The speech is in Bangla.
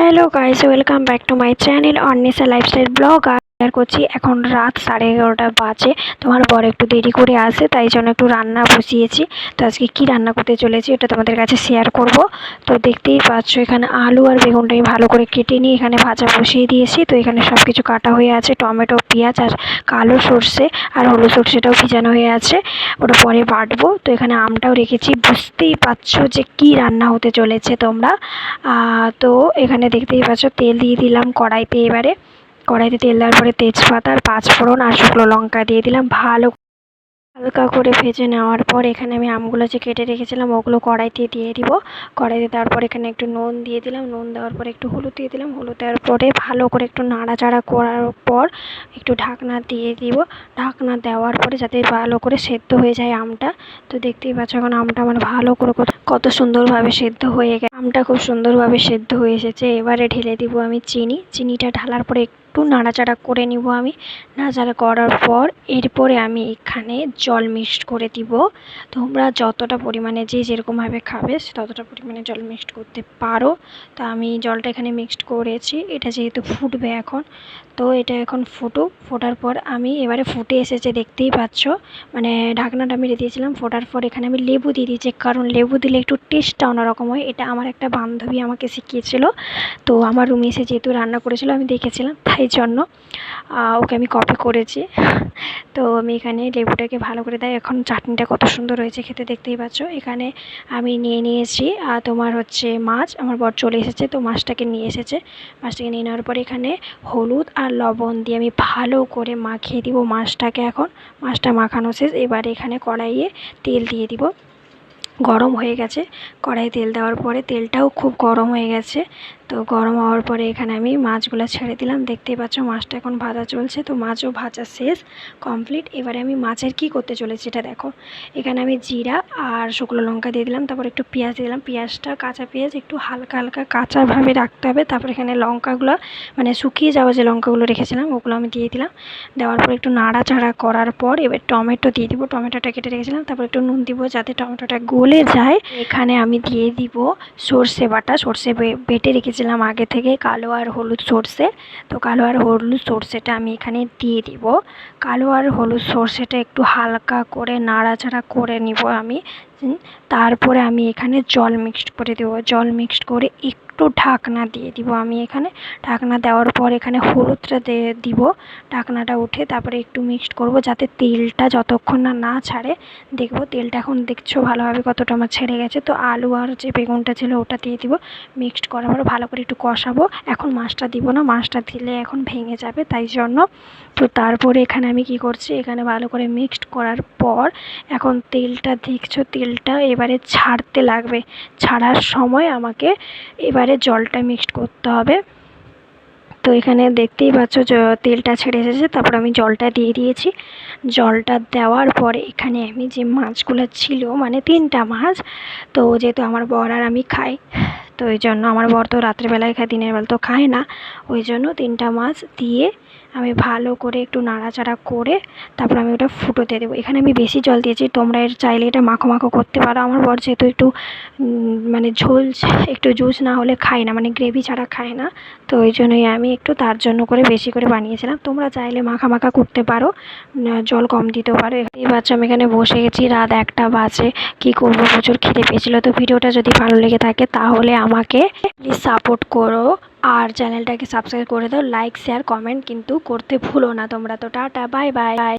Hello guys, welcome back to my channel Arnisha lifestyle blog. আর করছি এখন রাত 11:30 বাজে। তোমার বর একটু দেরি করে আসে, তাই জন্য একটু রান্না বসিয়েছি। তো আজকে কি রান্না করতে চলেছি এটা তোমাদের কাছে শেয়ার করব। তো দেখতেই পাচ্ছ এখানে আলু আর বেগুনটা আমি ভালো করে কেটে নিয়ে এখানে ভাজা বসিয়ে দিয়েছি। তো এখানে সব কিছু কাটা হয়ে আছে, টমেটো, পেঁয়াজ আর কালো সর্ষে আর হলুদ সর্ষেটাও ভিজানো হয়ে আছে, ওটা পরে বাটবো। তো এখানে আমটাও রেখেছি। বুঝতেই পারছো যে কি রান্না হতে চলেছে তোমরা। তো এখানে দেখতেই পাচ্ছ তেল দিয়ে দিলাম কড়াইতে। এবারে কড়াইতে তেল দেওয়ার পরে তেজপাতা আর পাঁচফোড়ন আর শুকনো লঙ্কা দিয়ে দিলাম। ভালো হালকা করে ভেজে নেওয়ার পর এখানে আমি আমগুলো যে কেটে রেখেছিলাম ওগুলো কড়াইতে দিয়ে দিব। কড়াইতে দেওয়ার পর এখানে একটু নুন দিয়ে দিলাম। নুন দেওয়ার পরে একটু হলুদ দিয়ে দিলাম। হলুদ দেওয়ার পরে ভালো করে একটু নাড়াচাড়া করার পর একটু ঢাকনা দিয়ে দিব। ঢাকনা দেওয়ার পরে যাতে ভালো করে সেদ্ধ হয়ে যায় আমটা। তো দেখতেই পাচ্ছ এখন আমটা আমার ভালো করে কত সুন্দরভাবে সেদ্ধ হয়ে গেছে। আমটা খুব সুন্দরভাবে সেদ্ধ হয়ে এসেছে। এবারে ঢেলে দিব আমি চিনি। চিনিটা ঢালার পরে একটু নাড়াচাড়া করে নিব আমি। নাড়াচাড়া করার পর এরপরে আমি এখানে জল মিক্সড করে দিব। তোমরা যতটা পরিমাণে যে যেরকমভাবে খাবে ততটা পরিমাণে জল মিক্সড করতে পারো। তো আমি জলটা এখানে মিক্সড করেছি। এটা যেহেতু ফুটবে এখন, তো এটা এখন ফোটার পর আমি এবারে ফুটে এসেছে দেখতেই পাচ্ছ। মানে ঢাকনাটা মেরে দিয়েছিলাম। ফোটার পর এখানে আমি লেবু দিয়ে দিয়েছি, কারণ লেবু দিলে একটু টেস্টটা অন্যরকম হয়। এটা আমার একটা বান্ধবী আমাকে শিখিয়েছিল। তো আমার রুমে এসে যেহেতু রান্না করেছিল আমি দেখেছিলাম, তাই জন্য ওকে আমি কপি করেছি। তো আমি এখানে লেবুটাকে ভালো করে দেয়। এখন চাটনিটা কত সুন্দর হয়েছে খেতে দেখতেই পাচ্ছ। এখানে আমি নিয়ে নিয়েছি তোমার হচ্ছে মাছ। আমার বর চলে এসেছে, তো মাছটাকে নিয়ে এসেছে। মাছটাকে নিয়ে নেওয়ার পরে এখানে হলুদ আর লবণ দিয়ে আমি ভালো করে মাখিয়ে দিব মাছটাকে। এখন মাছটা মাখানো শেষ। এবার এখানে কড়াইয়ে তেল দিয়ে দিব। গরম হয়ে গেছে। কড়াইয়ে তেল দেওয়ার পরে তেলটাও খুব গরম হয়ে গেছে। তো গরম হওয়ার পরে এখানে আমি মাছগুলো ছেড়ে দিলাম। দেখতেই পাচ্ছ মাছটা এখন ভাজা চলছে। তো মাছও ভাজা শেষ, কমপ্লিট। এবারে আমি মাছের কি করতে চলেছি এটা দেখো। এখানে আমি জিরা আর শুকনো লঙ্কা দিয়ে দিলাম। তারপর একটু পেঁয়াজ দিয়ে দিলাম। পেঁয়াজটা কাঁচা পেঁয়াজ একটু হালকা হালকা কাঁচাভাবে রাখতে হবে। তারপর এখানে লঙ্কাগুলো মানে শুকিয়ে যাওয়া যে লঙ্কাগুলো রেখেছিলাম ওগুলো আমি দিয়ে দিলাম। দেওয়ার পর একটু নাড়াচাড়া করার পর এবার টমেটো দিয়ে দিব। টমেটোটা কেটে রেখেছিলাম। তারপর একটু নুন দিব যাতে টমেটোটা গলে যায়। এখানে আমি দিয়ে দিব সর্ষে বাটা। সর্ষে বেটে রেখেছিলাম আগে থেকে, কালো আর হলুদ সর্ষে। তো কালো আর হলুদ সর্ষেটা আমি এখানে দিয়ে দিব। কালো আর হলুদ সর্ষেটা একটু হালকা করে নাড়াচাড়া করে নিব আমি। তারপরে আমি এখানে জল মিক্সড করে দেবো। জল মিক্সড করে একটু ঢাকনা দিয়ে দিব আমি এখানে। ঢাকনা দেওয়ার পর এখানে হলুদটা দিয়ে দিব। ঢাকনাটা উঠে তারপরে একটু মিক্সড করব যাতে তেলটা যতক্ষণ না না ছাড়ে। দেখবো তেলটা এখন দেখছো ভালোভাবে কতটা আমার ছেড়ে গেছে। তো আলু আর যে বেগুনটা ছিল ওটা দিয়ে দিব। মিক্সড করার পর ভালো করে একটু কষাবো। এখন মাছটা দিব না, মাছটা দিলে এখন ভেঙে যাবে, তাই জন্য। তো তারপরে এখানে আমি কি করছি, এখানে ভালো করে মিক্সড করার পর এখন তেলটা দেখছো তেলটা এবারে ছাড়তে লাগবে। ছাড়ার সময় আমাকে এবারে জলটা মিক্সড করতে হবে। তো এখানে দেখতেই পাচ্ছ তেলটা ছেড়ে এসেছে। তারপর আমি জলটা দিয়ে দিয়েছি। জলটা দেওয়ার পরে এখানে আমি যে মাছগুলো ছিল মানে 3টা মাছ, তো যেহেতু আমার বর আর আমি খাই, তো ওই জন্য আমার বর তো রাত্রেবেলায় খায়, দিনের বেলা তো খায় না। ওই জন্য 3টা মাছ দিয়ে আমি ভালো করে একটু নাড়াচাড়া করে তারপর আমি ওটা ফুটোতে দেবো। এখানে আমি বেশি জল দিয়েছি, তোমরা এর চাইলে এটা মাখো মাখো করতে পারো। আমার বর যেহেতু একটু মানে ঝোল একটু জুস না হলে খায় না, মানে গ্রেভি ছাড়া খায় না। তো ওই জন্যই আমি একটু তার জন্য করে বেশি করে বানিয়েছিলাম। তোমরা চাইলে মাখা মাখা করতে পারো, জল কম দিতেও পারো। এই বাচ্চা আমি এখানে বসে গেছি, রাত 1টা বাজে। কী করবো, প্রচুর খিদে পেয়েছিলো। তো ভিডিওটা যদি ভালো লেগে থাকে তাহলে আমাকে প্লিজ সাপোর্ট করো আর চ্যানেলটাকে সাবস্ক্রাইব করে দাও। লাইক শেয়ার কমেন্ট কিন্তু করতে ভুলো না তোমরা। তো টাটা, বাই বাই।